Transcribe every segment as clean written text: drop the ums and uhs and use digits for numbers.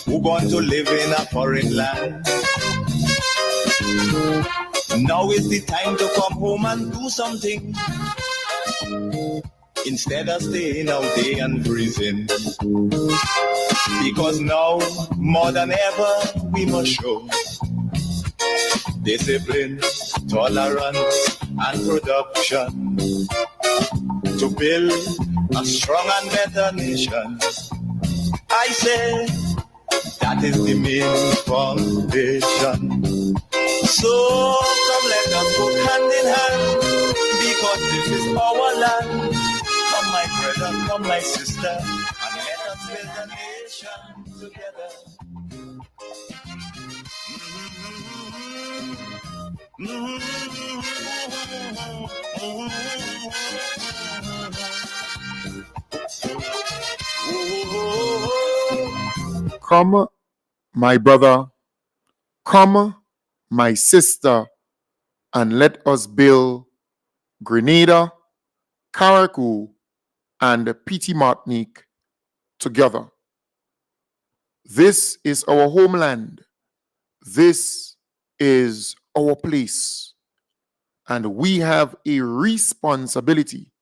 who gone to live in a foreign land. Now is the time to come home and do something, instead of staying out there and freezing. Because now, more than ever, we must show discipline, tolerance, and production to build a strong and better nation. I say that is the main foundation. So come, let us go hand in hand, because this is our land. Come my brother, come my sister, and let us build a nation together. Come, my brother, come, my sister, and let us build Grenada, Carriacou, and Petite Martinique together. This is our homeland. This is our place. And we have a responsibility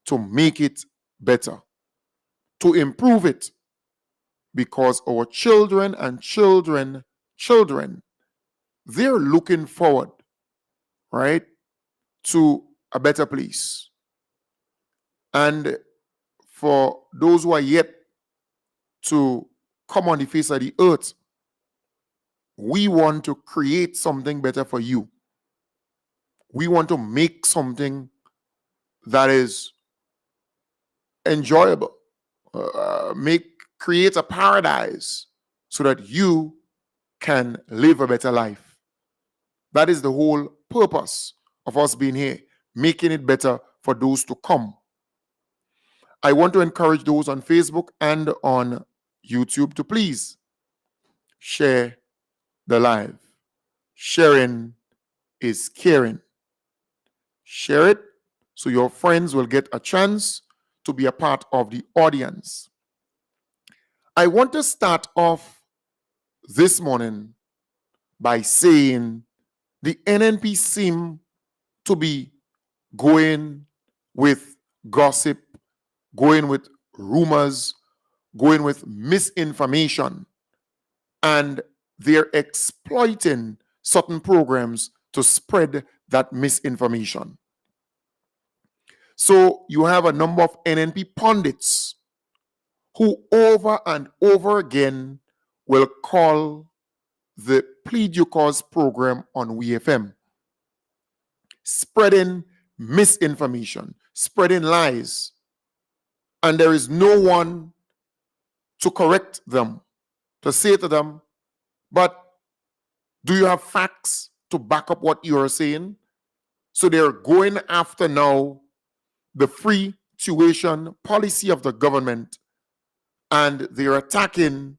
to make it better, to improve it, because our children and children, they're looking forward, right, to a better place. And for those who are yet to come on the face of the earth, we want to create something better for you. We want to make something that is enjoyable, create a paradise so that you can live a better life. That is the whole purpose of us being here, making it better for those to come. I want to encourage those on Facebook and on YouTube to please share the live. Sharing is caring. Share it so your friends will get a chance to be a part of the audience. I want to start off this morning by saying the NNP seem to be going with gossip, going with rumors, going with misinformation, and they're exploiting certain programs to spread that misinformation. So you have a number of NNP pundits who over and over again will call the Plead Your Cause program on WeFM, spreading misinformation, spreading lies, and there is no one to correct them, to say to them, but do you have facts to back up what you are saying? So they're going after now the free tuition policy of the government, and they're attacking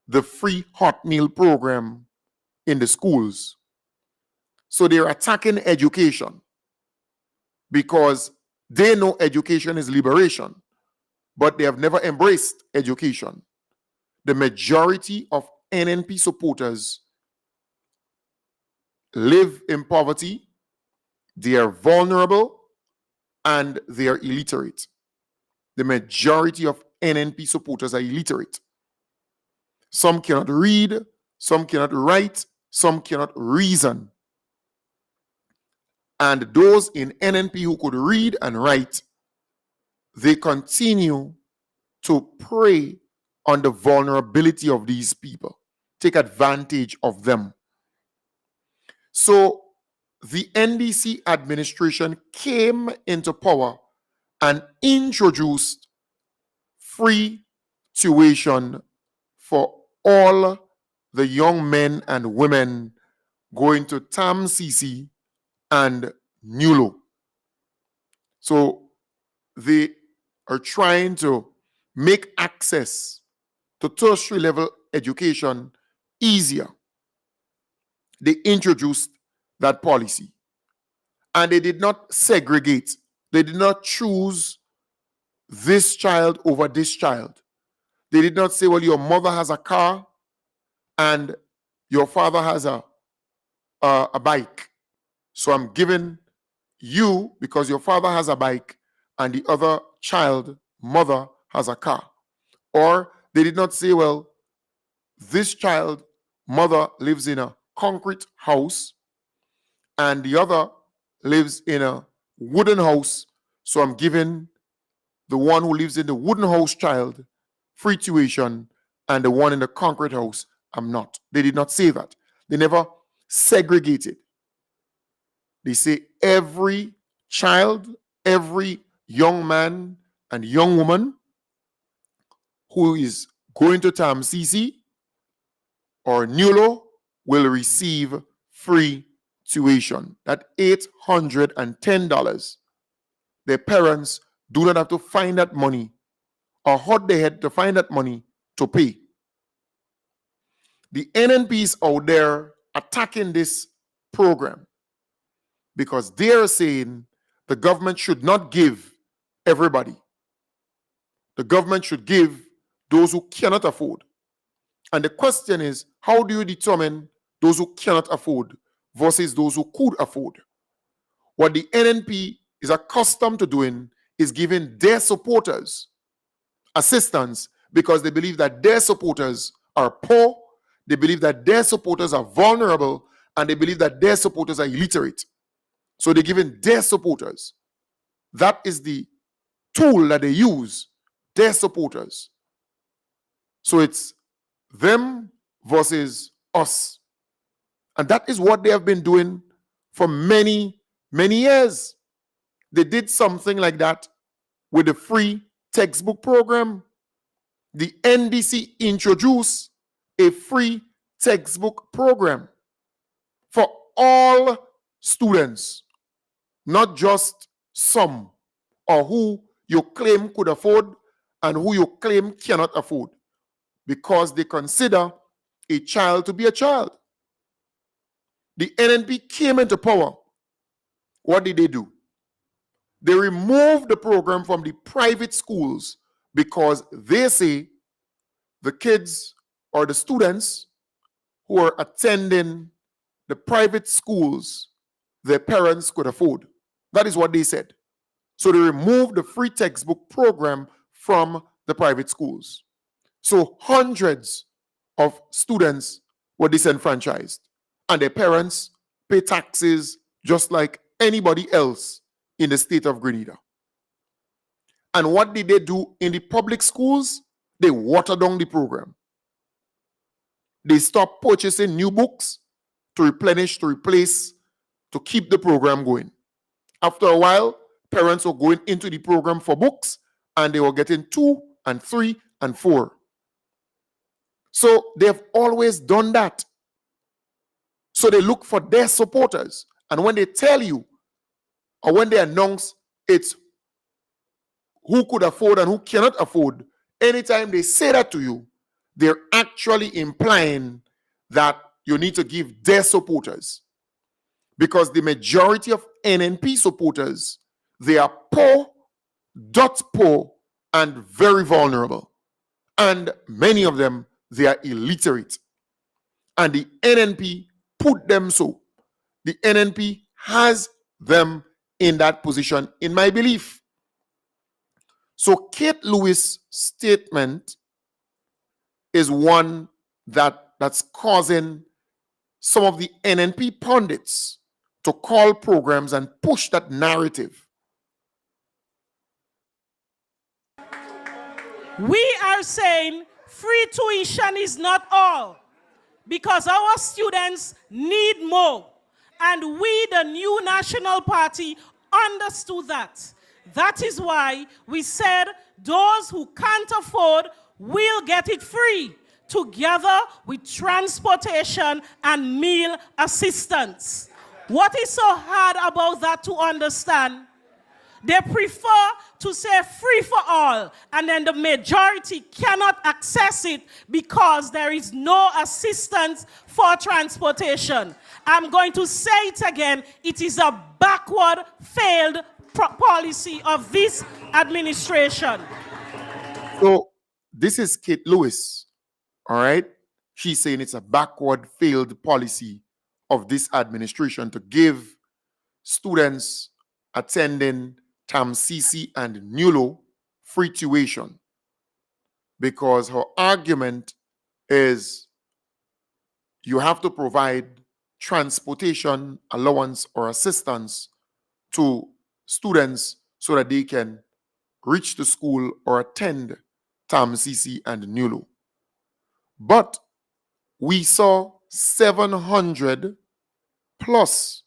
the free hot meal program in the schools. So they're attacking education because they know education is liberation, but they have never embraced education. The majority of NNP supporters live in poverty, they are vulnerable, and they are illiterate. The majority of NNP supporters are illiterate. Some cannot read, some cannot write, some cannot reason. And those in NNP who could read and write, they continue to prey on the vulnerability of these people, take advantage of them. So the NDC administration came into power and introduced free tuition for all the young men and women going to TAMCC and NULO. So they are trying to make access to tertiary level education easier. They introduced that policy. And they did not segregate. They did not choose this child over this child. They did not say, well, your mother has a car and your father has a bike. So I'm giving you because your father has a bike and the other child, mother, has a car. Or they did not say, well, this child, mother, lives in a concrete house and the other lives in a wooden house. So I'm giving the one who lives in the wooden house child free tuition and the one in the concrete house, I'm not. They did not say that. They never segregated. They say every child, every young man and young woman who is going to TAMCC or NULO will receive free tuition. That $810. Their parents do not have to find that money or hold their head to find that money to pay. The NNPs out there attacking this program because they are saying the government should not give everybody. The government should give those who cannot afford. And the question is, how do you determine those who cannot afford versus those who could afford? What the NNP is accustomed to doing is giving their supporters assistance because they believe that their supporters are poor, they believe that their supporters are vulnerable, and they believe that their supporters are illiterate. So they're giving their supporters. That is the tool that they use, their supporters. So it's them versus us. And that is what they have been doing for many, many years. They did something like that with the free textbook program. The NDC introduced a free textbook program for all students, not just some, or who you claim could afford and who you claim cannot afford, because they consider a child to be a child. The NNP came into power. What did they do? They removed the program from the private schools because they say the kids or the students who are attending the private schools, their parents could afford. That is what they said. So they removed the free textbook program from the private schools. So hundreds of students were disenfranchised, and their parents pay taxes just like anybody else in the state of Grenada. And what did they do in the public schools? They watered down the program. They stopped purchasing new books to replenish, to replace, to keep the program going. After a while, parents were going into the program for books and they were getting 2 and 3 and 4. So they've always done that. So they look for their supporters. And when they tell you, or when they announce it's who could afford and who cannot afford, anytime they say that to you, they're actually implying that you need to give their supporters. Because the majority of NNP supporters, they are poor, poor, and very vulnerable. And many of them, they are illiterate. And the NNP put them so. The NNP has them in that position, in my belief. So Kate Lewis' statement is one that's causing some of the NNP pundits to call programs and push that narrative. We are saying free tuition is not all, because our students need more. And we, the new National Party, understood that. That is why we said those who can't afford will get it free, together with transportation and meal assistance. What is so hard about that to understand? They prefer to say free for all, and then the majority cannot access it because there is no assistance for transportation. I'm going to say it again. It is a backward, failed policy of this administration. So this is Kate Lewis, all right? She's saying it's a backward, failed policy of this administration to give students attending TAMCC and NULO free tuition, because her argument is you have to provide transportation allowance or assistance to students so that they can reach the school or attend TAMCC and NULO. But we saw 700 plus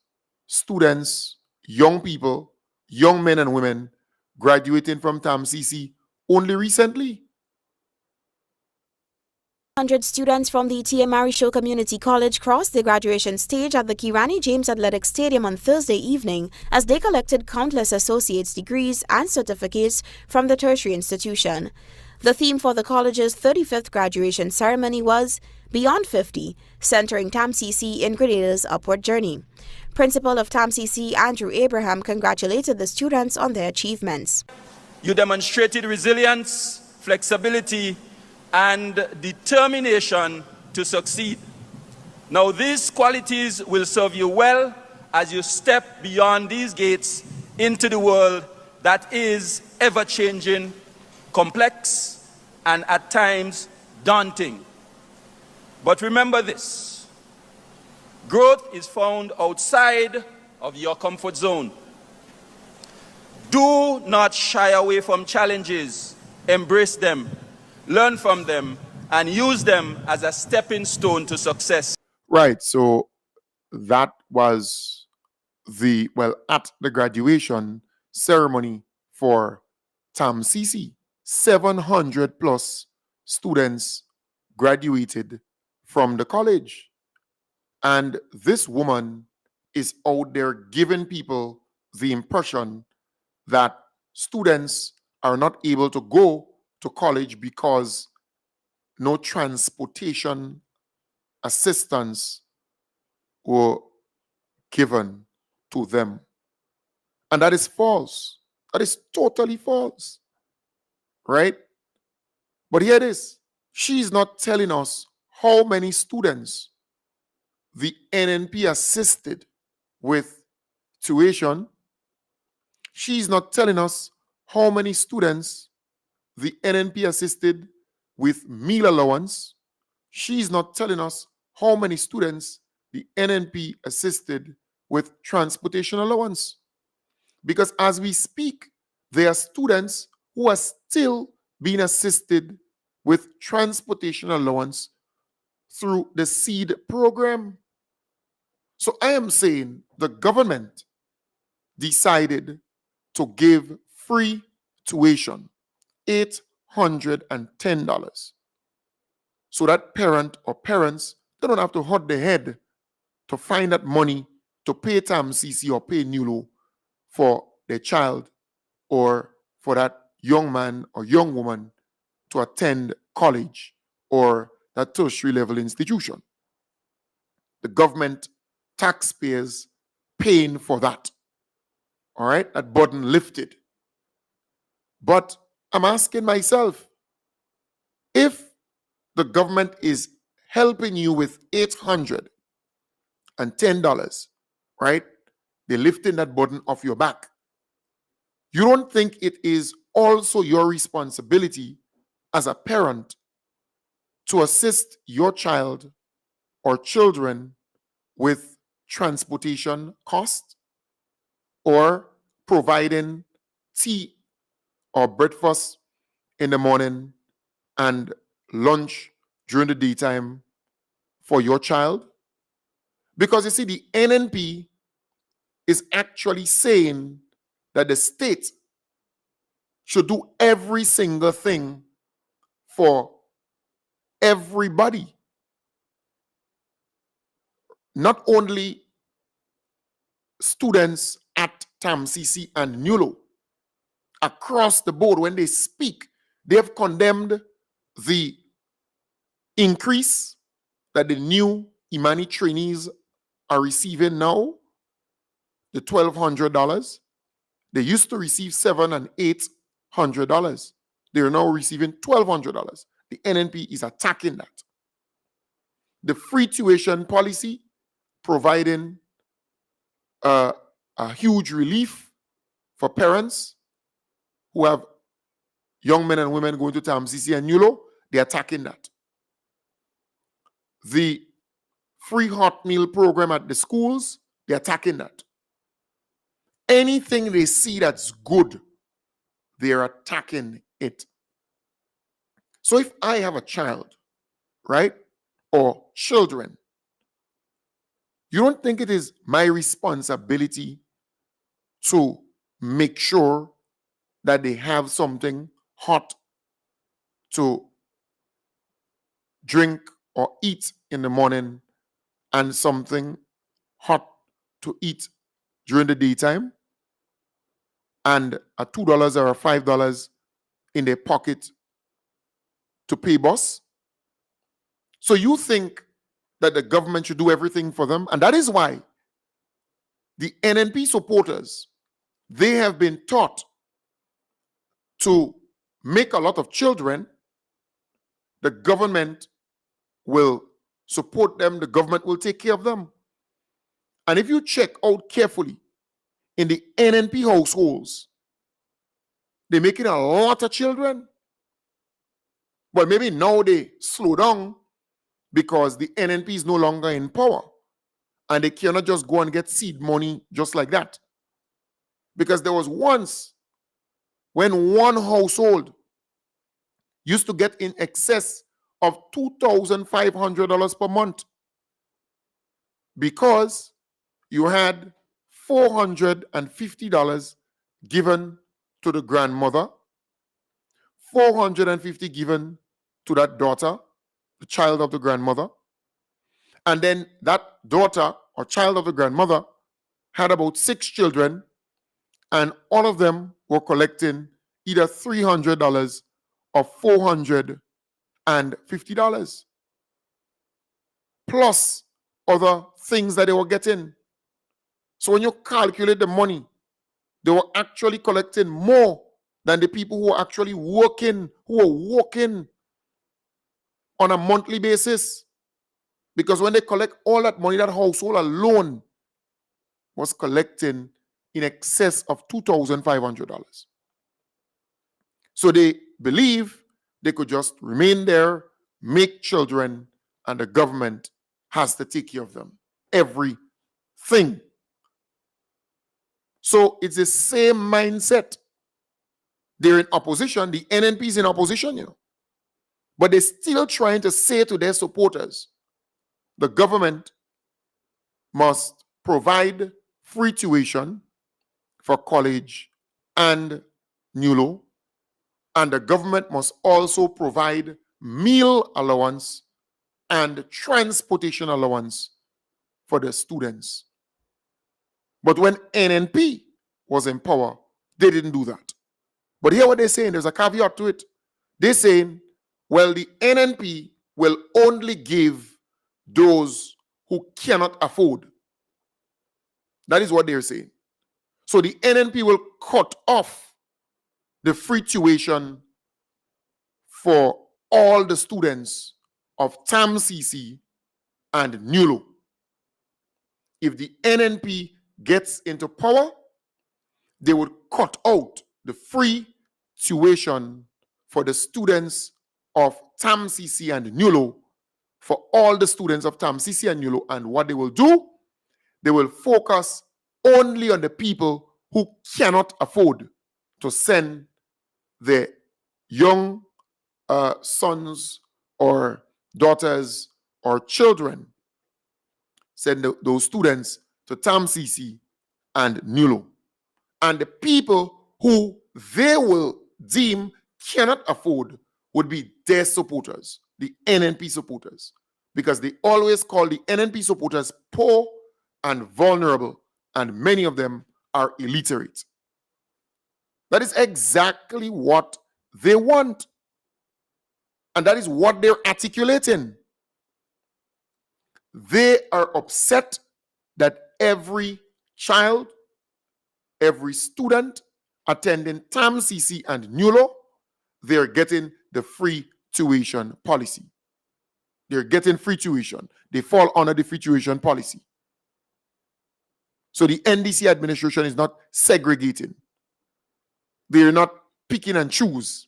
students, young people, young men and women graduating from TAMCC only recently. 100 students from the T.M. Marisho Community College crossed the graduation stage at the Kirani James Athletic Stadium on Thursday evening as they collected countless associate's degrees and certificates from the tertiary institution. The theme for the college's 35th graduation ceremony was Beyond 50, centering TAMCC in Grenada's upward journey. Principal of TAMCC, Andrew Abraham, congratulated the students on their achievements. You demonstrated resilience, flexibility, and determination to succeed. Now, these qualities will serve you well as you step beyond these gates into the world that is ever-changing, complex, and at times daunting. But remember this: growth is found outside of your comfort zone. Do not shy away from challenges. Embrace them, learn from them, and use them as a stepping stone to success. Right. So that was at the graduation ceremony for TAMCC. 700 plus students graduated from the college. And this woman is out there giving people the impression that students are not able to go to college because no transportation assistance were given to them. And that is false. That is totally false. Right? But here it is. She's not telling us how many students the NNP assisted with tuition. She's not telling us how many students the NNP assisted with meal allowance. She's not telling us how many students the NNP assisted with transportation allowance. Because as we speak, there are students who are still being assisted with transportation allowance through the SEED program. So I am saying the government decided to give free tuition, $810, so that parent or parents, they don't have to hurt their head to find that money to pay TAMCC or pay NULO for their child or for that young man or young woman to attend college or that tertiary level institution. The government, taxpayers paying for that. All right, that burden lifted. But I'm asking myself, if the government is helping you with $810, right? They're lifting that burden off your back. You don't think it is also your responsibility as a parent to assist your child or children with transportation costs or providing tea or breakfast in the morning and lunch during the daytime for your child? Because you see, the NNP is actually saying that the state should do every single thing for everybody. Not only students at TAMCC and NULO. Across the board, when they speak, they have condemned the increase that the new Imani trainees are receiving now, the $1,200. They used to receive $700 and $800. they are now receiving $1,200. The NNP is attacking that. The free tuition policy, providing a huge relief for parents who have young men and women going to TAMCC and NULO, they're attacking that. The free hot meal program at the schools, they're attacking that. Anything they see that's good, they're attacking it. So if I have a child, right, or children, you don't think it is my responsibility to make sure that they have something hot to drink or eat in the morning and something hot to eat during the daytime, and a $2 or a $5 in their pocket to pay bus? So you think that the government should do everything for them? And that is why the NNP supporters, they have been taught to make a lot of children. The government will support them. The government will take care of them. And if you check out carefully, in the NNP households, they're making a lot of children. But maybe now they slow down because the NNP is no longer in power. And they cannot just go and get seed money just like that. Because there was once when one household used to get in excess of $2,500 per month because you had $450 given to the grandmother, $450 given to that daughter, the child of the grandmother, and then that daughter or child of the grandmother had about 6 children, and all of them were collecting either $300 or $450, plus other things that they were getting. So when you calculate the money, they were actually collecting more than the people who were actually working, who were working on a monthly basis. Because when they collect all that money, that household alone was collecting in excess of $2,500. So they believe they could just remain there, make children, and the government has to take care of them. Everything. So it's the same mindset. They're in opposition. The NNP is in opposition, But they're still trying to say to their supporters, the government must provide free tuition for college and NULO, and the government must also provide meal allowance and transportation allowance for the students. But when NNP was in power, they didn't do that. But here what they're saying, there's a caveat to it. They're saying, well, the NNP will only give those who cannot afford. That is what they're saying. So the NNP will cut off the free tuition for all the students of TAMCC and NULO. If the NNP gets into power, they would cut out the free tuition for the students of TAMCC and NULO, for all the students of TAMCC and NULO. And what they will do, they will focus only on the people who cannot afford to send their young sons or daughters or children, send those students to TAMCC and NULO. And the people who they will deem cannot afford would be their supporters, the NNP supporters, because they always call the NNP supporters poor and vulnerable, and many of them are illiterate. That is exactly what they want. And that is what they're articulating. They are upset that every child, every student attending TAMCC and NULO, they're getting the free tuition policy. They're getting free tuition. They fall under the free tuition policy. So the NDC administration is not segregating. They're not picking and choose.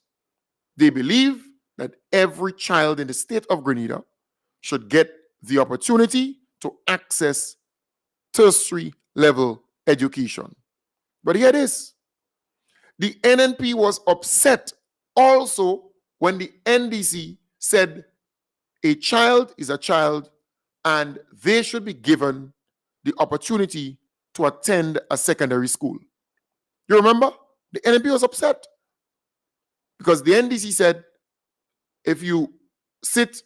They believe that every child in the state of Grenada should get the opportunity to access tertiary level education. But here it is. The NNP was upset also when the NDC said a child is a child and they should be given the opportunity to attend a secondary school. You remember? The NNP was upset because the NDC said if you sit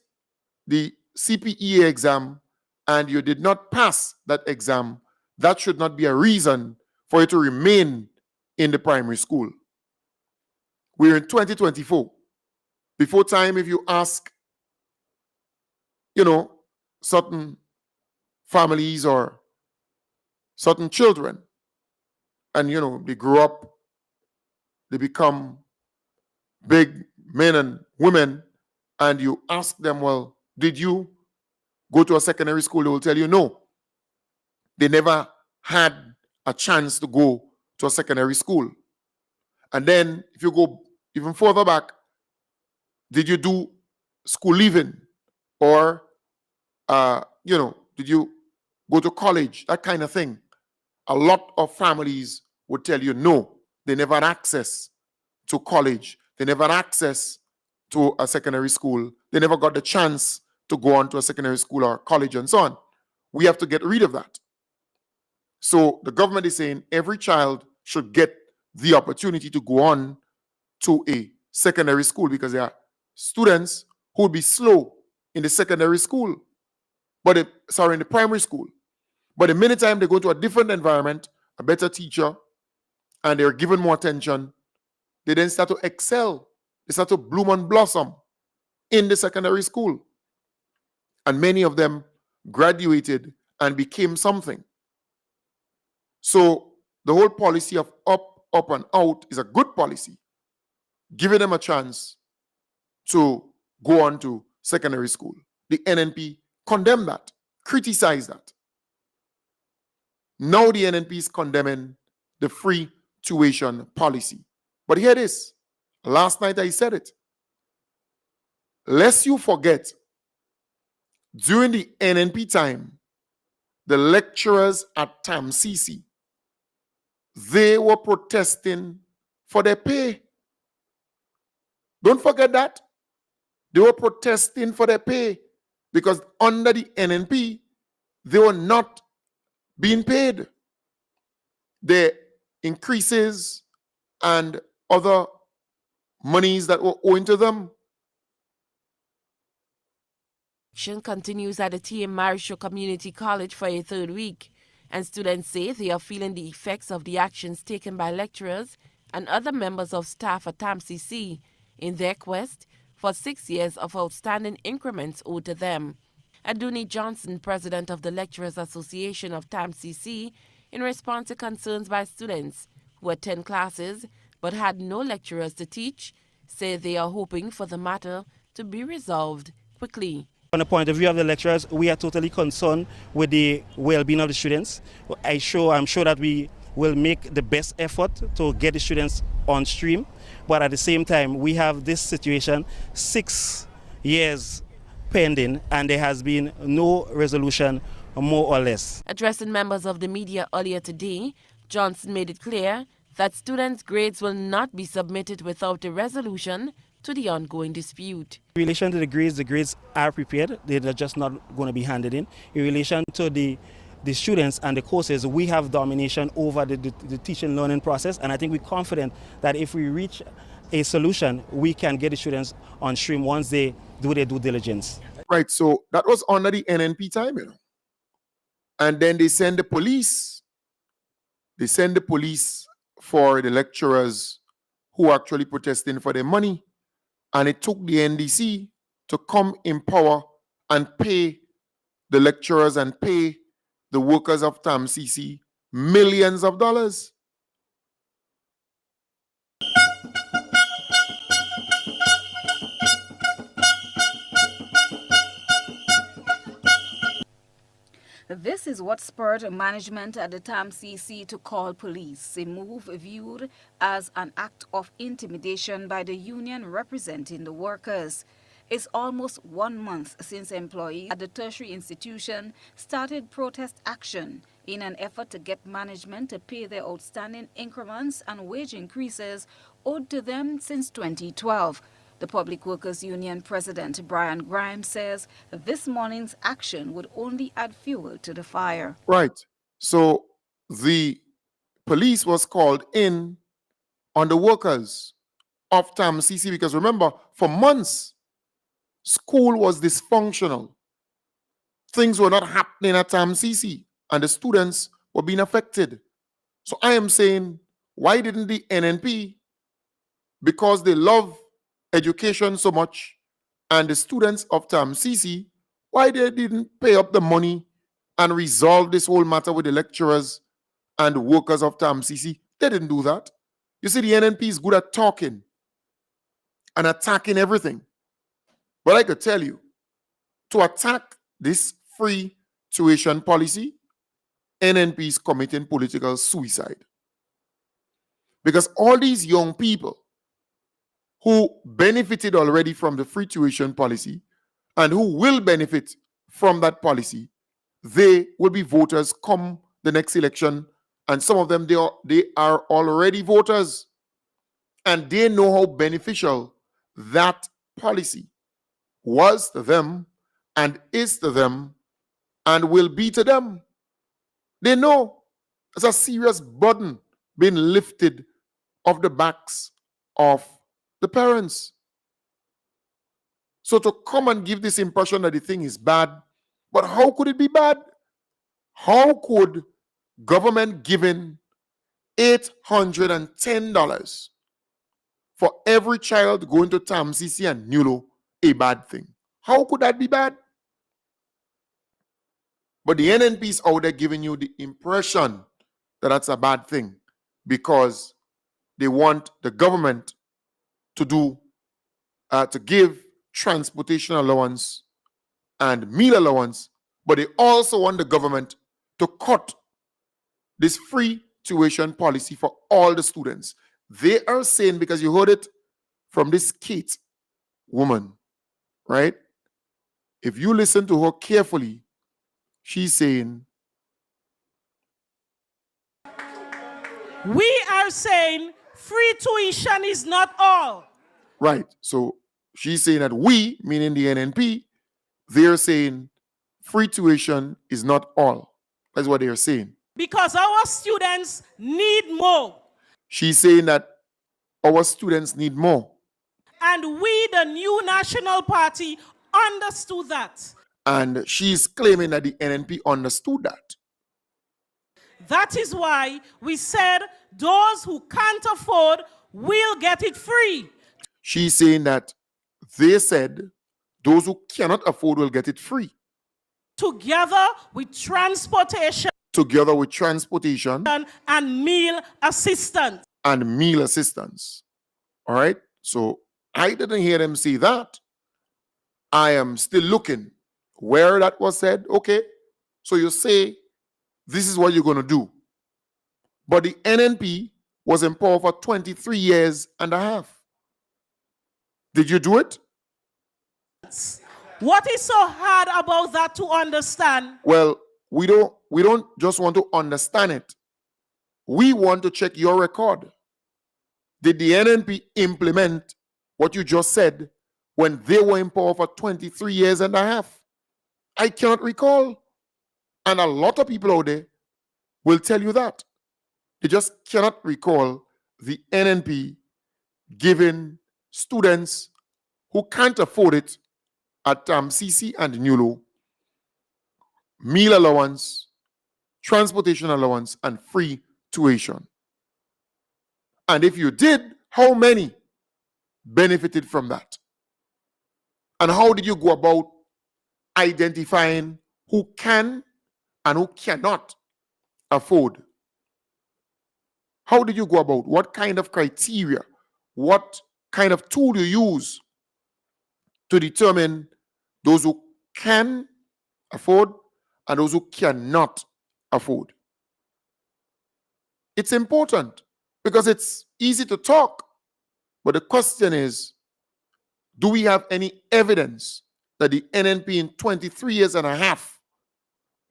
the CPEA exam and you did not pass that exam, that should not be a reason for you to remain in the primary school. We're in 2024. Before time, if you ask, certain families or certain children, and, they grow up, they become big men and women, and you ask them, well, did you go to a secondary school? They will tell you no. They never had a chance to go to a secondary school. And then if you go even further back, did you do school leaving? Or, did you go to college? That kind of thing. A lot of families would tell you no, they never had access to college. They never had access to a secondary school. They never got the chance to go on to a secondary school or college and so on. We have to get rid of that. So the government is saying every child should get the opportunity to go on to a secondary school because there are students who will be slow in the secondary school, in the primary school. But the minute time they go to a different environment, a better teacher, and they're given more attention, they then start to excel. They start to bloom and blossom in the secondary school. And many of them graduated and became something. So the whole policy of up and out is a good policy, giving them a chance to go on to secondary school. The NNP condemned that, criticized that. Now the NNP is condemning the free tuition policy. But here it is. Last night I said it. Lest you forget, during the NNP time, the lecturers at TAMCC, they were protesting for their pay. Don't forget that. They were protesting for their pay because under the NNP, they were not being paid. The increases and other monies that were owing to them. Action continues at the T.M. Marisho Community College for a third week, and students say they are feeling the effects of the actions taken by lecturers and other members of staff at TAMCC in their quest for 6 years of outstanding increments owed to them. Aduni Johnson, president of the Lecturers Association of TAMCC, in response to concerns by students who attend classes but had no lecturers to teach, said they are hoping for the matter to be resolved quickly. From the point of view of the lecturers, we are totally concerned with the well-being of the students. I'm sure that we will make the best effort to get the students on stream, but at the same time, we have this situation 6 years pending, and there has been no resolution, more or less. Addressing members of the media earlier today, Johnson made it clear that students' grades will not be submitted without a resolution to the ongoing dispute. In relation to the grades are prepared. They're just not going to be handed in. In relation to the students and the courses, we have domination over the teaching learning process, and I think we're confident that if we reach a solution, we can get the students on stream once they do their due diligence. Right, so that was under the NNP time, And then they send the police. They send the police for the lecturers who are actually protesting for their money. And it took the NDC to come in power and pay the lecturers and pay the workers of TAMCC millions of dollars. This is what spurred management at the TAMCC to call police, a move viewed as an act of intimidation by the union representing the workers. It's almost 1 month since employees at the tertiary institution started protest action in an effort to get management to pay their outstanding increments and wage increases owed to them since 2012. The Public Workers Union President Brian Grimes says this morning's action would only add fuel to the fire. Right. So the police was called in on the workers of TAMCC because remember, for months, school was dysfunctional. Things were not happening at TAMCC and the students were being affected. So I am saying, why didn't the NNP, because they love education so much, and the students of TAMCC, why they didn't pay up the money and resolve this whole matter with the lecturers and workers of TAMCC? They didn't do that. You see, the NNP is good at talking and attacking everything. But I could tell you, to attack this free tuition policy, NNP is committing political suicide. Because all these young people who benefited already from the free tuition policy and who will benefit from that policy, they will be voters come the next election. And some of them, they are already voters. And they know how beneficial that policy was to them and is to them and will be to them. They know it's a serious burden being lifted off the backs of the parents. So to come and give this impression that the thing is bad, but how could it be bad? How could government giving $810 for every child going to TAMCC and NULO a bad thing? How could that be bad? But the NNP is out there giving you the impression that that's a bad thing because they want the government to give transportation allowance and meal allowance, but they also want the government to cut this free tuition policy for all the students. They are saying, because you heard it from this Kate woman, right? If you listen to her carefully, she's saying, we are saying free tuition is not all. Right. So she's saying that we, meaning the NNP, they're saying free tuition is not all. That's what they're saying. Because our students need more. She's saying that our students need more. And we, the new National Party, understood that. And she's claiming that the NNP understood that. That is why we said those who can't afford will get it free. She's saying that they said those who cannot afford will get it free. Together with transportation. Together with transportation. And meal assistance. And meal assistance. All right? So I didn't hear them say that. I am still looking where that was said. Okay. So you say this is what you're going to do. But the NNP was in power for 23 years and a half. Did you do it? What is so hard about that to understand? Well, we don't just want to understand it. We want to check your record. Did the NNP implement what you just said when they were in power for 23 years and a half? I cannot recall. And a lot of people out there will tell you that. They just cannot recall the NNP giving students who can't afford it at TAMCC and NULO meal allowance, transportation allowance, and free tuition. And if you did, how many benefited from that? And how did you go about identifying who can and who cannot afford? How did you go about? What kind of criteria? What kind of tool you use to determine those who can afford and those who cannot afford. It's important because it's easy to talk, but the question is, do we have any evidence that the NNP in 23 years and a half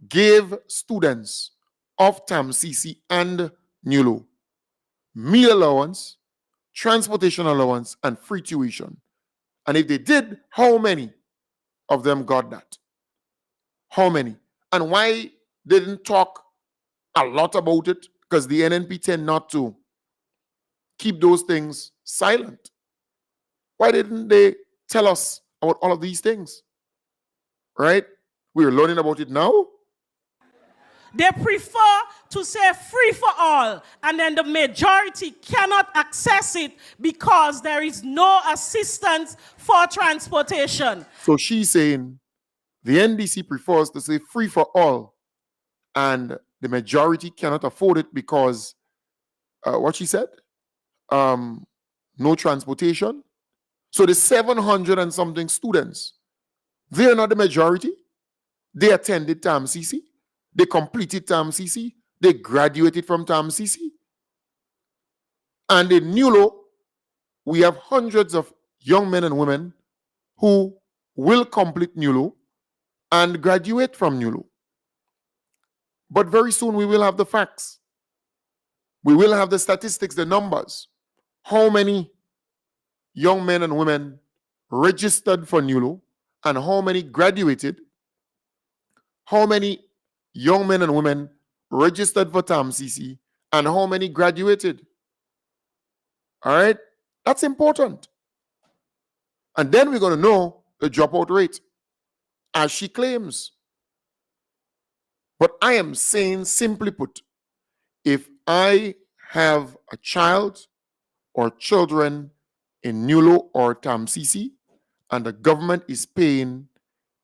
gave students of TAMCC and NULO meal allowance, transportation allowance, and free tuition? And if they did, how many of them got that? How many? And why they didn't talk a lot about it? Because the NNP tend not to keep those things silent. Why didn't they tell us about all of these things? Right? We're learning about it now. They prefer to say free for all, and then the majority cannot access it because there is no assistance for transportation. So she's saying the NDC prefers to say free for all, and the majority cannot afford it because, what she said? No transportation. So the 700 and something students, they're not the majority. They attended TAMCC. They completed TAMCC. They graduated from TAMCC. And in NULO, we have hundreds of young men and women who will complete NULO and graduate from NULO. But very soon we will have the facts. We will have the statistics, the numbers. How many young men and women registered for NULO and how many graduated? How many young men and women registered for TAMCC and how many graduated? All right? That's important. And then we're going to know the dropout rate, as she claims. But I am saying, simply put, if I have a child or children in NULO or TAMCC and the government is paying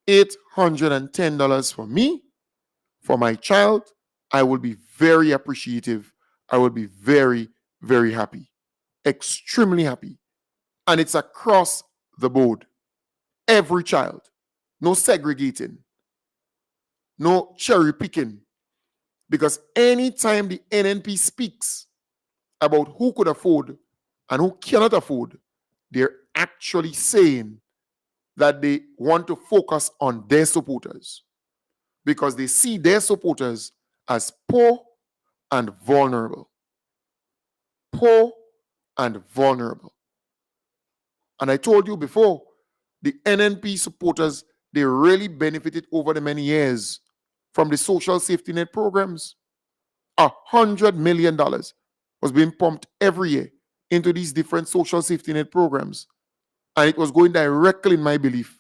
$810 for me, for my child, I will be very appreciative. I will be very, very happy. Extremely happy. And it's across the board. Every child. No segregating. No cherry picking. Because anytime the NNP speaks about who could afford and who cannot afford, they're actually saying that they want to focus on their supporters because they see their supporters as poor and vulnerable. Poor and vulnerable. And I told you before, the NNP supporters, they really benefited over the many years from the social safety net programs. $100 million was being pumped every year into these different social safety net programs. And it was going directly, in my belief,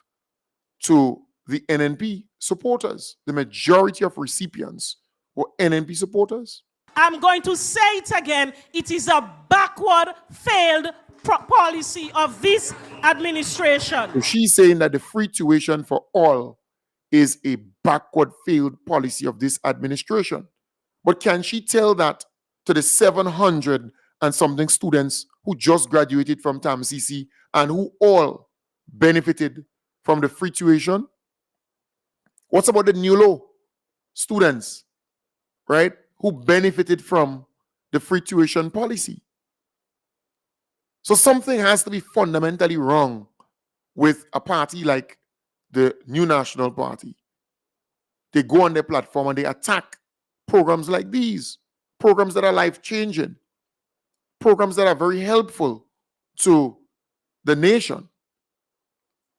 to the NNP supporters. The majority of recipients were NNP supporters. I'm going to say it again. It is a backward, failed policy of this administration. So she's saying that the free tuition for all is a backward, failed policy of this administration. But can she tell that to the 700 and something students who just graduated from TAMCC and who all benefited from the free tuition? What's about the NULO students, right, who benefited from the free tuition policy? So something has to be fundamentally wrong with a party like the New National Party. They go on their platform and they attack programs like these, programs that are life-changing, programs that are very helpful to the nation.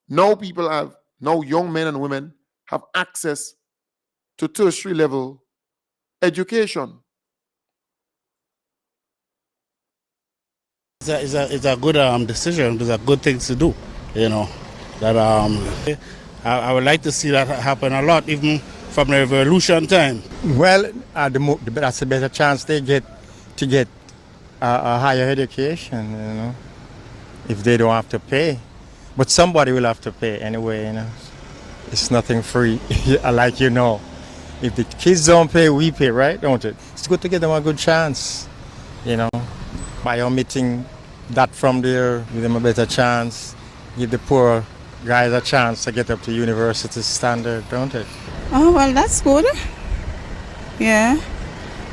Now young men and women have access to tertiary level education. It's a good decision. It's a good thing to do, you know. That I would like to see that happen a lot, even from the revolution time. Well, that's a better chance they get to get a higher education, you know, if they don't have to pay. But somebody will have to pay anyway, you know. It's nothing free, like you know. If the kids don't pay, we pay, right? Don't it? It's good to give them a good chance, you know, by omitting that from there, give them a better chance, give the poor guys a chance to get up to university standard, don't it? Oh, well, that's good. Yeah.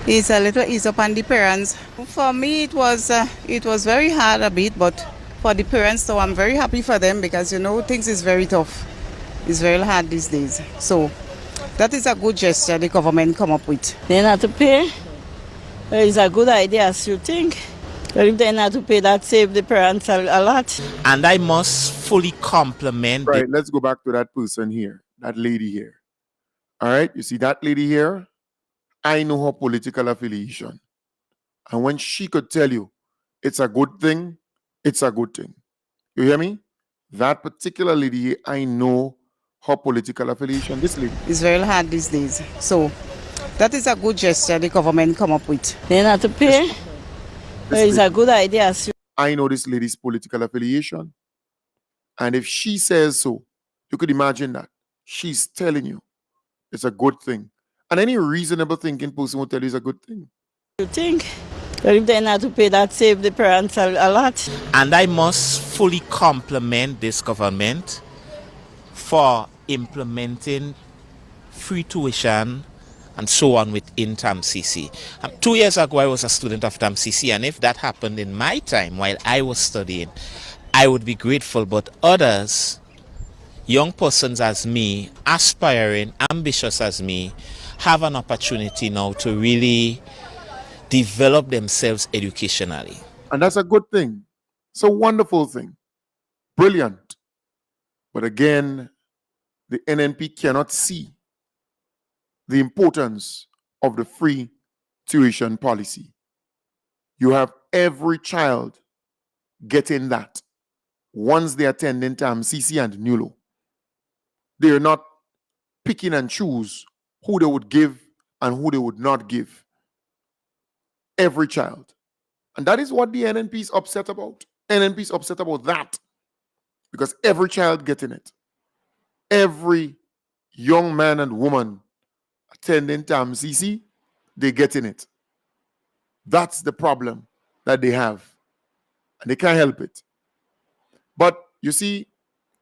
It's a little ease up on the parents. For me, it was very hard a bit, but for the parents, so I'm very happy for them because, things is very tough. It's very hard these days. So that is a good gesture the government come up with. They not to pay. It's a good idea, as you think. But if they not to pay, that save the parents a lot. And I must fully compliment. Right, let's go back to that person here, that lady here. All right, you see that lady here? I know her political affiliation. And when she could tell you it's a good thing, it's a good thing. You hear me? That particular lady here, I know her political affiliation. This lady. It's very hard these days. So that is a good gesture the government come up with. They not to pay. It's a good idea. I know this lady's political affiliation. And if she says so, you could imagine that. She's telling you it's a good thing. And any reasonable thinking person will tell you it's a good thing. You think? But if they not to pay, that save the parents a lot. And I must fully compliment this government for implementing free tuition and so on within TAMCC. 2 years ago, I was a student of TAMCC, and if that happened in my time while I was studying, I would be grateful. But others, young persons as me, aspiring, ambitious as me, have an opportunity now to really develop themselves educationally. And that's a good thing. It's a wonderful thing. Brilliant. But again, the NNP cannot see the importance of the free tuition policy. You have every child getting that once they attend TAMCC and NULO. They are not picking and choose who they would give and who they would not give. Every child. And that is what the NNP is upset about. NNP is upset about that because every child getting it. Every young man and woman attending TAMCC, they getting it. That's the problem that they have. And they can't help it. But you see,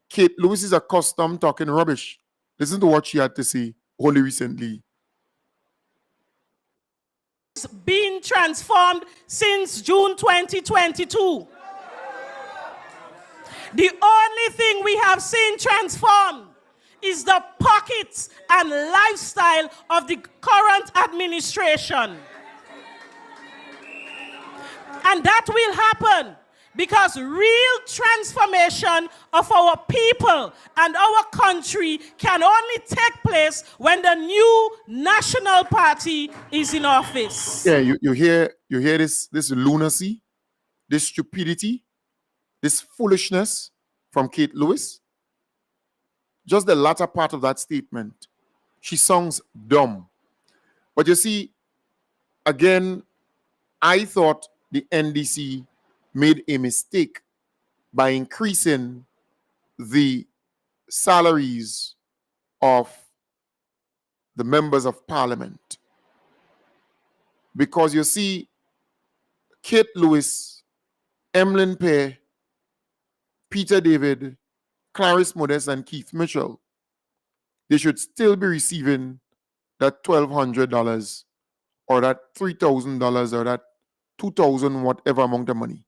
Kate Lewis is accustomed talking rubbish. Listen to what she had to say only recently. It's been transformed since June 2022. The only thing we have seen transformed is the pockets and lifestyle of the current administration. And that will happen because real transformation of our people and our country can only take place when the new national party is in office. Yeah, you hear this lunacy, this stupidity, this foolishness from Kate Lewis. Just the latter part of that statement. She sounds dumb. But you see, again, I thought the NDC made a mistake by increasing the salaries of the members of parliament. Because you see, Kate Lewis, Emlyn Pay, Peter David, Clarice Modest, and Keith Mitchell, they should still be receiving that $1,200 or that $3,000 or that $2,000 whatever amount of money.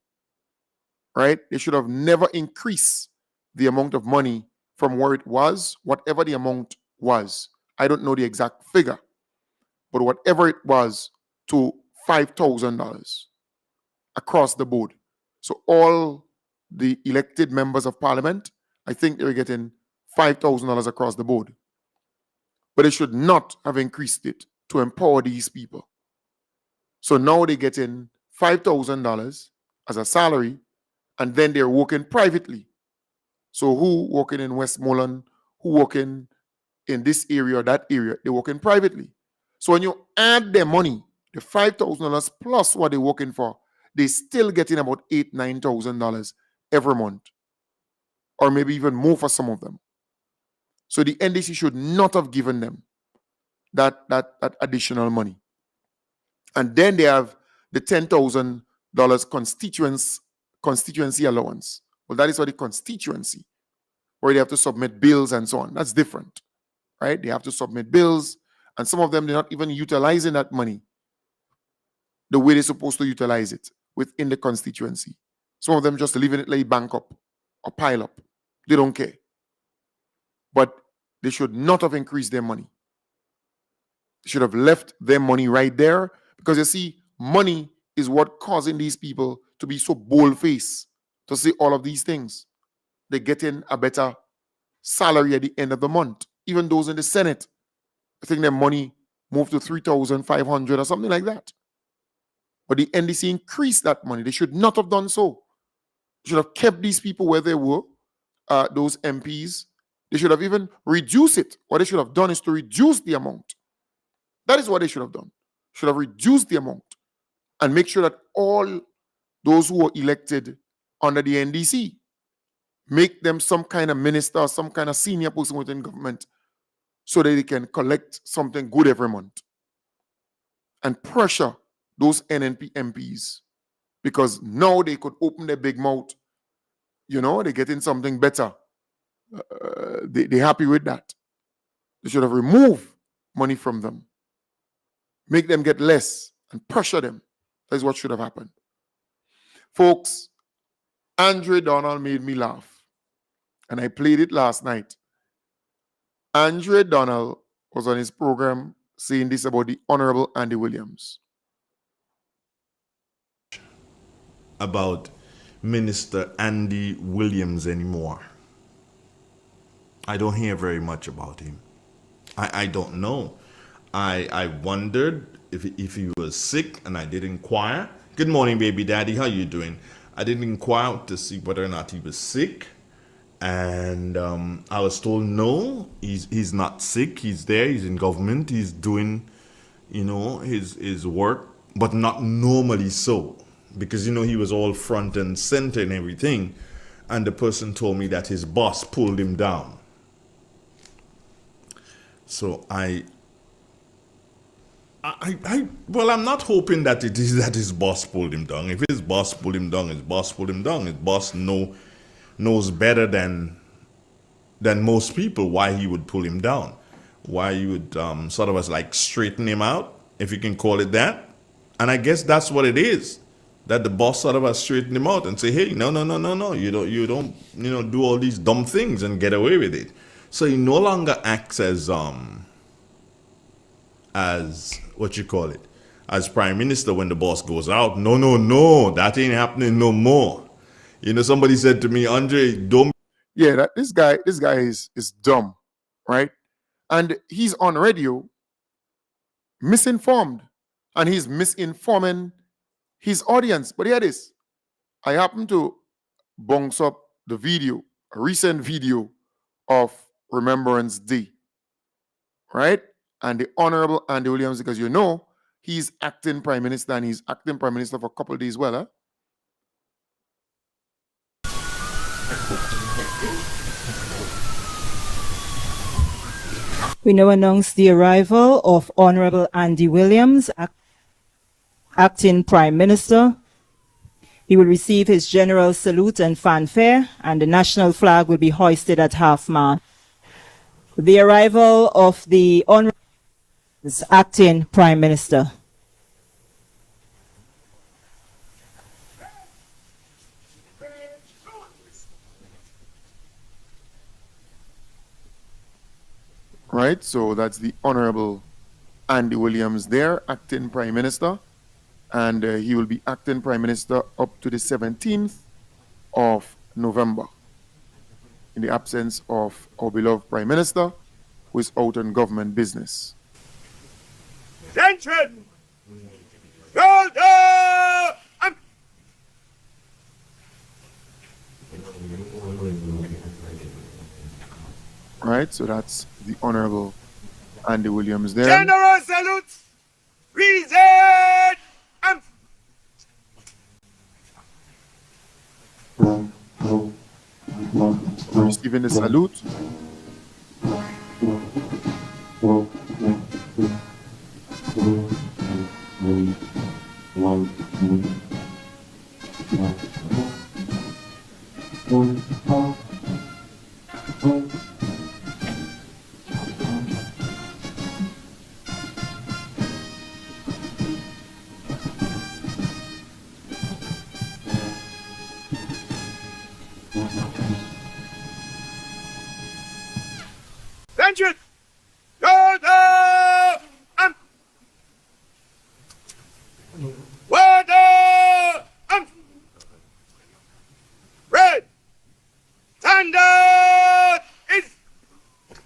Right? They should have never increased the amount of money from where it was, whatever the amount was. I don't know the exact figure, but whatever it was, to $5,000 across the board. So all the elected members of parliament, I think they were getting $5,000 across the board. But they should not have increased it to empower these people. So now they're getting $5,000 as a salary, and then they're working privately. So who working in Westmoreland, who working in this area or that area, they're working privately. So when you add their money, the $5,000 plus what they're working for, they're still getting about $8,000, $9,000 every month. Or maybe even more for some of them. So the NDC should not have given them that additional money. And then they have the $10,000 constituency allowance. Well, that is for the constituency, where they have to submit bills and so on. That's different, right? They have to submit bills, and some of them, they're not even utilizing that money the way they're supposed to utilize it within the constituency. Some of them just leaving it like bank up or pile up. They don't care. But they should not have increased their money. They should have left their money right there, because you see, money is what causing these people to be so bold-faced to say all of these things. They're getting a better salary at the end of the month. Even those in the Senate, I think their money moved to 3,500 or something like that. But the NDC increased that money. They should not have done so. They should have kept these people where they were, those MPs. They should have even reduced it. What they should have done is to reduce the amount. That is what they should have done. Should have reduced the amount and make sure that all those who were elected under the NDC, make them some kind of minister, some kind of senior person within government, so that they can collect something good every month and pressure those NNP MPs, because now they could open their big mouth. You know, they're getting something better. They're happy with that. They should have removed money from them, make them get less, and pressure them. That is what should have happened. Folks, Andre Donald made me laugh, and I played it last night. Andre Donald was on his program saying this about the Honorable Andy Williams. About Minister Andy Williams anymore. I don't hear very much about him. I don't know. I wondered if he was sick, and I did inquire. Good morning, baby daddy. How you doing? I did inquire to see whether or not he was sick. And I was told no, he's not sick. He's there. He's in government. He's doing, his work, but not normally so. Because, he was all front and center and everything. And the person told me that his boss pulled him down. So well, I'm not hoping that it is that his boss pulled him down. If his boss pulled him down, his boss pulled him down. His boss knows better than most people why he would pull him down. Why he would sort of like straighten him out, if you can call it that. And I guess that's what it is. That the boss sort of straighten him out and say, hey, no, you don't do all these dumb things and get away with it. So he no longer acts as what you call it, as prime minister when the boss goes out. No, that ain't happening no more. Somebody said to me, Andre, don't. Yeah, this guy is dumb, right? And he's on radio, misinformed, and he's misinforming his audience. But here it is. I happen to bounce up the video, a recent video of Remembrance Day, right? And the Honorable Andy Williams, because he's acting prime minister, and he's acting prime minister for a couple of days well, huh? We now announce the arrival of Honorable Andy Williams, acting Prime Minister. He will receive his general salute and fanfare, and the national flag will be hoisted at half-mast. The arrival of the Honorable acting Prime Minister. Right, so that's the Honorable Andy Williams there, acting Prime Minister. And he will be acting Prime Minister up to the 17th of November, in the absence of our beloved Prime Minister, who is out on government business. Attention! Order! Right, so that's the Honorable Andy Williams there. General salutes! Reason! Receiving the salute.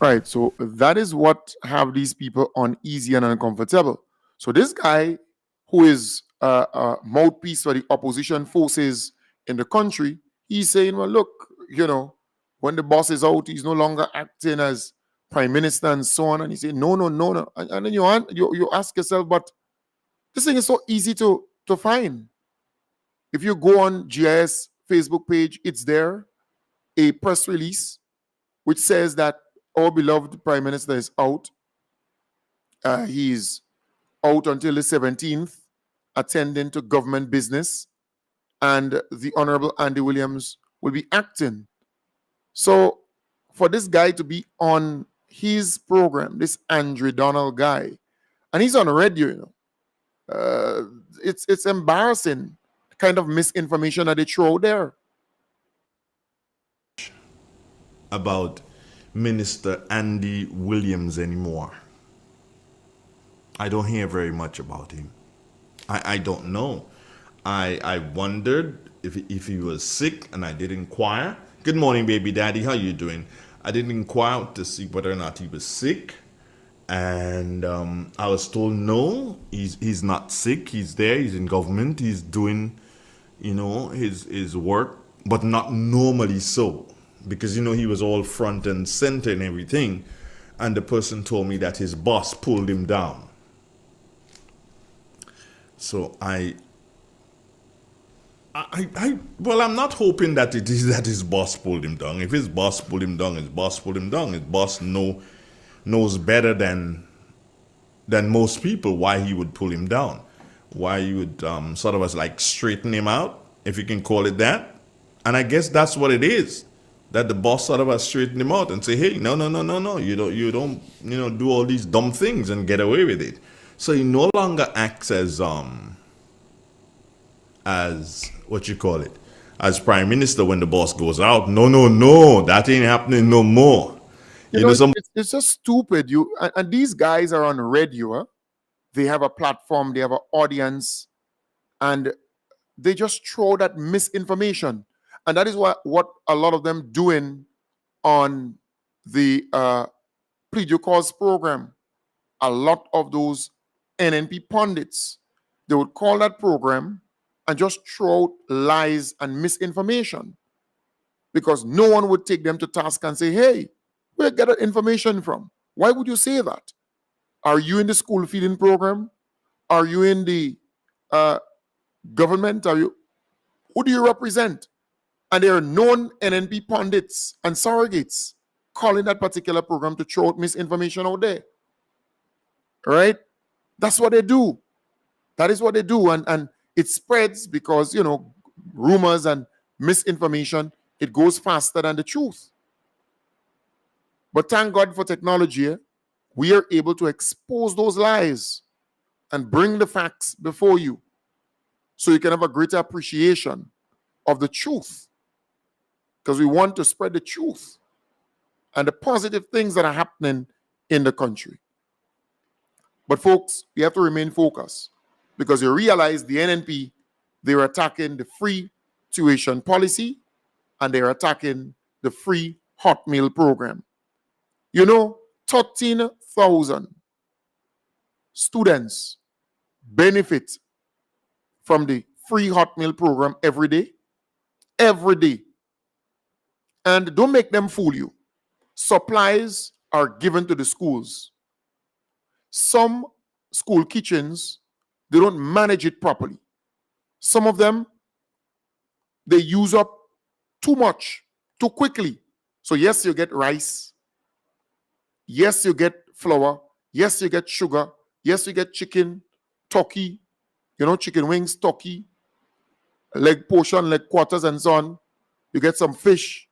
Right. So that is what have these people uneasy and uncomfortable. So this guy, who is a mouthpiece for the opposition forces in the country, he's saying, well, look, when the boss is out, he's no longer acting as prime minister and so on. And he said, no. And then you ask yourself, but this thing is so easy to find. If you go on GIS Facebook page, it's there, a press release which says that our beloved prime minister is out. He's out until the 17th, attending to government business, and the Honorable Andy Williams will be acting. So for this guy to be on his program, this Andrew Donald guy, and he's on radio, it's embarrassing, the kind of misinformation that they throw out there. About Minister Andy Williams anymore. I don't hear very much about him. I don't know. I wondered if he was sick, and I did inquire. Good morning, baby daddy. How you doing? I did inquire to see whether or not he was sick, and I was told no, he's not sick. He's there. He's in government. He's doing, his work, but not normally so. Because, he was all front and center and everything. And the person told me that his boss pulled him down. So well, I'm not hoping that it is that his boss pulled him down. If his boss pulled him down, his boss pulled him down. His boss knows better than most people why he would pull him down. Why he would sort of like straighten him out, if you can call it that. And I guess that's what it is. That the boss sort of straighten him out and say, hey, no, you don't do all these dumb things and get away with it. So he no longer acts as what you call it, as prime minister when the boss goes out. No, that ain't happening no more. It's just stupid. And these guys are on radio. They have a platform, they have an audience, and they just throw that misinformation. And that is what a lot of them doing on the Plead Your Cause program. A lot of those NNP pundits, they would call that program and just throw out lies and misinformation, because no one would take them to task and say, hey, where get that information from? Why would you say that? Are you in the school feeding program? Are you in the government? Who do you represent? And there are known NNP pundits and surrogates calling that particular program to throw out misinformation out there. All right? That's what they do. That is what they do. And it spreads because, rumors and misinformation, it goes faster than the truth. But thank God for technology. We are able to expose those lies and bring the facts before you so you can have a greater appreciation of the truth. Because we want to spread the truth and the positive things that are happening in the country. But folks, we have to remain focused, because you realize the NNP, they're attacking the free tuition policy and they're attacking the free hot meal program. 13,000 students benefit from the free hot meal program every day. Every day. And don't make them fool you. Supplies are given to the schools. Some school kitchens, they don't manage it properly. Some of them, they use up too much, too quickly. So yes, you get rice. Yes, you get flour. Yes, you get sugar. Yes, you get chicken, turkey, chicken wings, turkey, leg portion, leg quarters, and so on. You get some fish.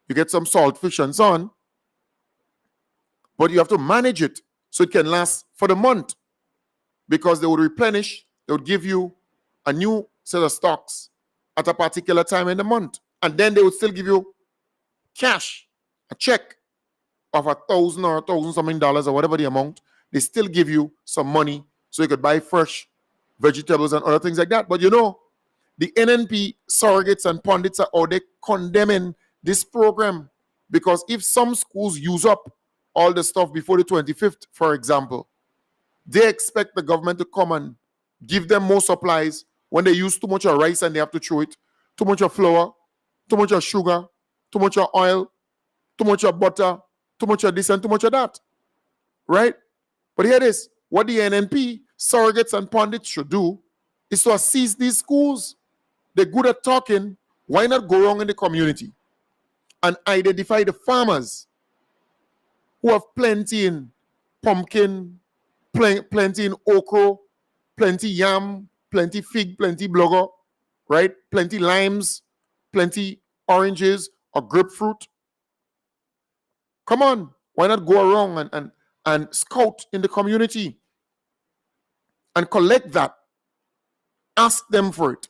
You get some salt fish and so on. But you have to manage it so it can last for the month, because they would replenish, they would give you a new set of stocks at a particular time in the month. And then they would still give you cash, a check of $1,000 or $1,000 something or whatever the amount. They still give you some money so you could buy fresh vegetables and other things like that. But the NNP surrogates and pundits are out there condemning this program, because if some schools use up all the stuff before the 25th, for example. They expect the government to come and give them more supplies when they use too much of rice and they have to throw it, too much of flour, too much of sugar, too much of oil, too much of butter, too much of this and too much of that. Right? But here it is. What the NNP, surrogates and pundits should do is to assist these schools. They're good at talking. Why not go wrong in the community and identify the farmers who have plenty in pumpkin, plenty in okra, plenty yam, plenty fig, plenty blogger, right? Plenty limes, plenty oranges or grapefruit. Come on, why not go around and scout in the community and collect that? Ask them for it.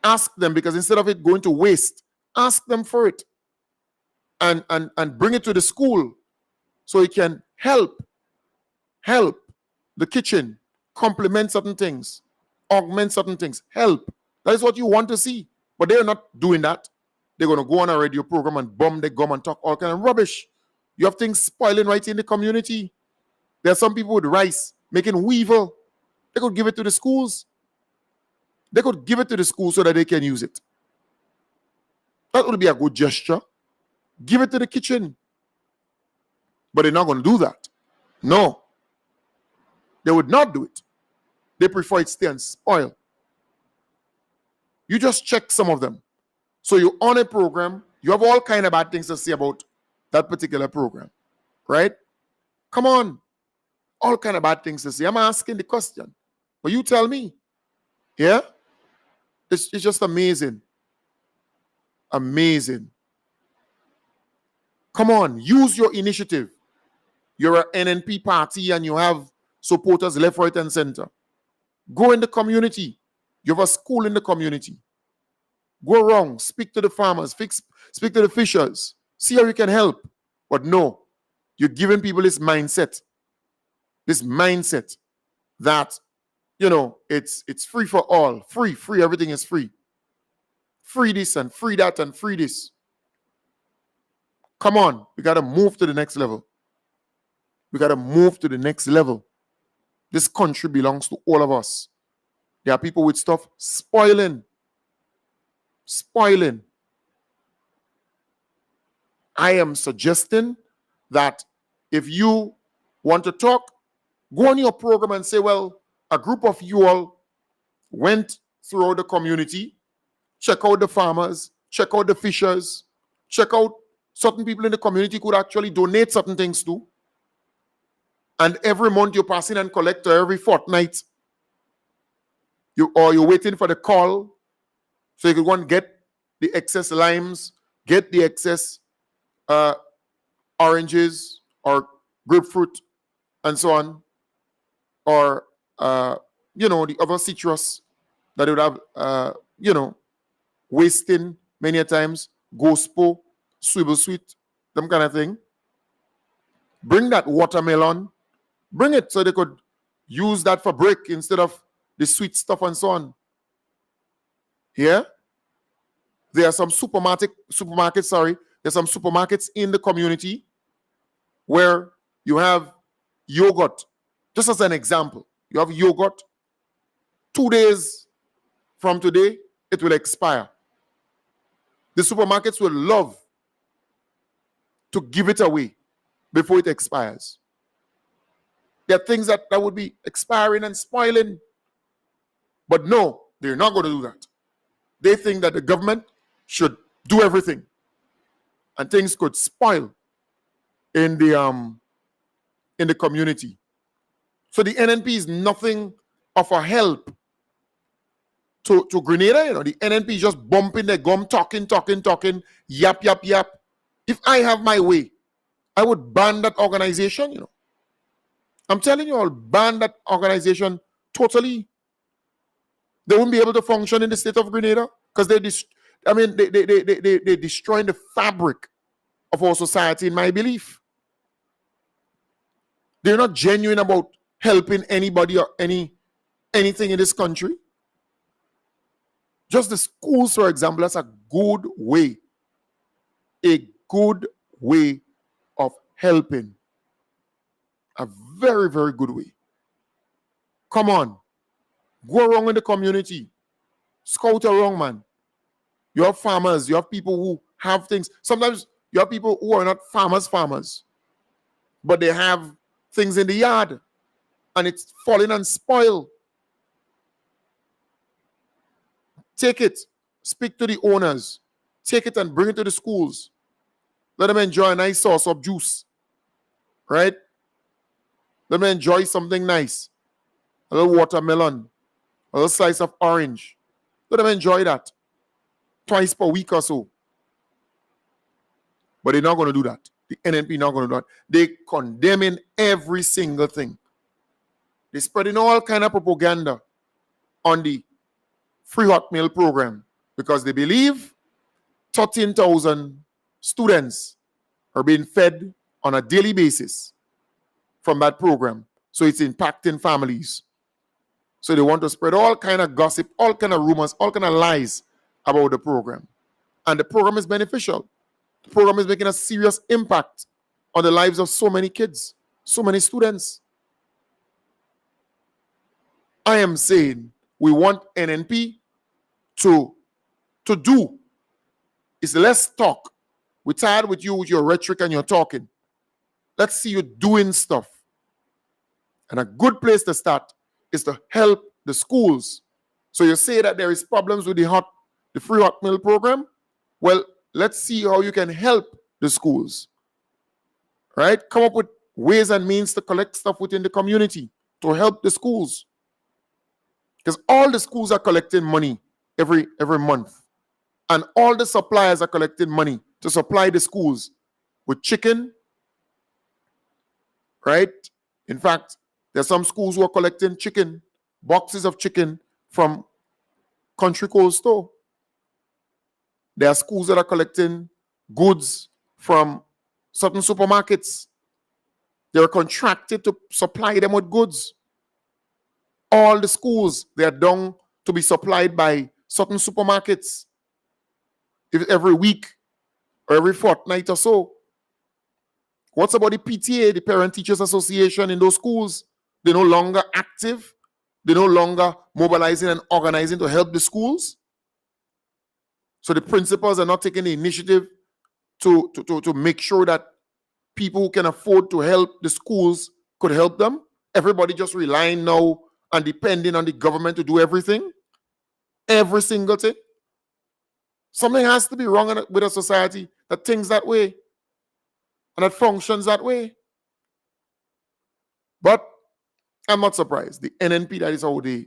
Ask them, because instead of it going to waste, ask them for it and bring it to the school so it can help the kitchen, complement certain things, augment certain things, help. That is what you want to see. But they're not doing that. They're going to go on a radio program and bomb the gum and talk all kind of rubbish. You have things spoiling right in the community. There are some people with rice making weevil. They could give it to the schools. They could give it to the schools so that they can use it. That would be a good gesture. Give it to the kitchen. But they're not going to do that. No. They would not do it. They prefer it stay and spoil. You just check some of them. So you're on a program, you have all kind of bad things to say about that particular program, right? Come on. All kind of bad things to say. I'm asking the question. But you tell me. Yeah? It's just amazing. Amazing. Come on. Use your initiative. You're an NNP party and you have supporters left, right, and center. Go in the community. You have a school in the community. Go around, speak to the farmers, speak to the fishers, see how you can help. But no, you're giving people this mindset that, you know, it's free for all. Free, everything is free. Free this and free that and free this. Come on, we got to move to the next level. We got to move to the next level. This country belongs to all of us. There are people with stuff spoiling. I am suggesting that if you want to talk, go on your program and say, well, a group of you all went throughout the community, check out the farmers, check out the fishers, check out certain people in the community could actually donate certain things to. And every month you're passing and collect, or every fortnight, you're waiting for the call so you can go and get the excess limes, get the excess oranges or grapefruit and so on, or you know, the other citrus that would have you know, wasting many a times, gospo, swivel sweet, them kind of thing. Bring that watermelon, bring it so they could use that for break instead of the sweet stuff and so on. Yeah? There are some supermarkets, there's some supermarkets in the community where you have yogurt. Just as an example, you have yogurt. 2 days from today, it will expire. The supermarkets will love to give it away before it expires. There are things that would be expiring and spoiling. But no, they're not going to do that. They think that the government should do everything. And things could spoil in the community. So the NNP is nothing of a help to Grenada. You know, the NNP is just bumping their gum, talking, yap. If I have my way, I would ban that organization, you know. I'm telling you, I'll ban that organization totally. They won't be able to function in the state of Grenada because they're destroying the fabric of our society, in my belief. They're not genuine about helping anybody or anything in this country. Just the schools, for example, that's a good way of helping. A very, very good way. Come on. Go around in the community. Scout around, man. You have farmers. You have people who have things. Sometimes you have people who are not farmers, but they have things in the yard and it's falling and spoil. Take it. Speak to the owners. Take it and bring it to the schools. Let them enjoy a nice sauce of juice. Right? Let them enjoy something nice. A little watermelon. A little slice of orange. Let them enjoy that. Twice per week or so. But they're not going to do that. The NNP not going to do that. They condemning every single thing. They're spreading all kind of propaganda on the free hot meal program because they believe 13,000 students are being fed on a daily basis from that program. So it's impacting families. So they want to spread all kind of gossip, all kind of rumors, all kind of lies about the program. And the program is beneficial. The program is making a serious impact on the lives of so many kids, so many students. I am saying we want NNP to do. It's less talk. We're tired with you with your rhetoric and your talking. Let's see you doing stuff. And a good place to start is to help the schools. So you say that there is problems with the free hot meal program. Well, let's see how you can help the schools. Right? Come up with ways and means to collect stuff within the community to help the schools. Because all the schools are collecting money every month. And all the suppliers are collecting money to supply the schools with chicken. Right? In fact, there's some schools who are collecting chicken, boxes of chicken from Country Cold Store. There are schools that are collecting goods from certain supermarkets. They're contracted to supply them with goods. All the schools, they are done to be supplied by certain supermarkets every week or every fortnight or so. What's about the PTA, the Parent Teachers Association in those schools? They're no longer active. They're no longer mobilizing and organizing to help the schools. So the principals are not taking the initiative to make sure that people who can afford to help the schools could help them. Everybody just relying now and depending on the government to do everything. Every single thing. Something has to be wrong with a society that thinks that way and that functions that way. But I'm not surprised. The NNP, that is how they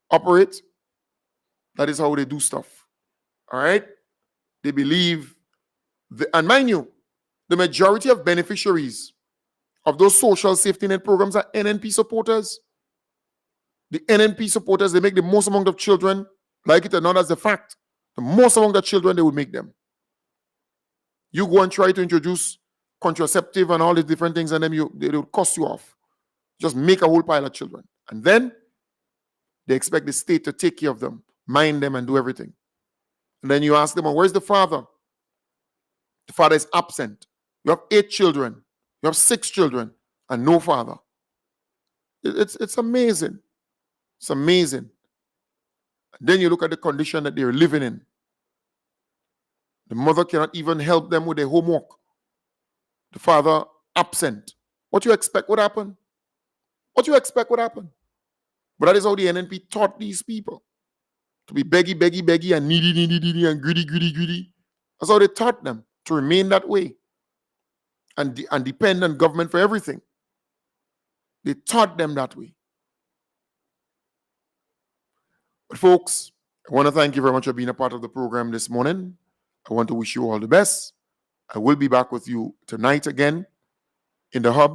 operate. That is how they do stuff. All right? They believe, and mind you, the majority of beneficiaries of those social safety net programs are NNP supporters. The NNP supporters, they make the most amount of children, like it or not, as a fact. The most among the children, they would make them. You go and try to introduce contraceptive and all these different things, and then they will cost you off. Just make a whole pile of children. And then they expect the state to take care of them, mind them, and do everything. And then you ask them, well, where's the father? The father is absent. You have 8 children. You have 6 children and no father. It's amazing. It's amazing. And then you look at the condition that they're living in. The mother cannot even help them with their homework. The father absent. What you expect would happen? What you expect would happen? But that is how the NNP taught these people. To be beggy, beggy, beggy, and needy, needy, needy, and greedy, greedy, greedy. That's how they taught them to remain that way. And depend on government for everything. They taught them that way. But folks, I want to thank you very much for being a part of the program this morning. I want to wish you all the best. I will be back with you tonight again in the hub.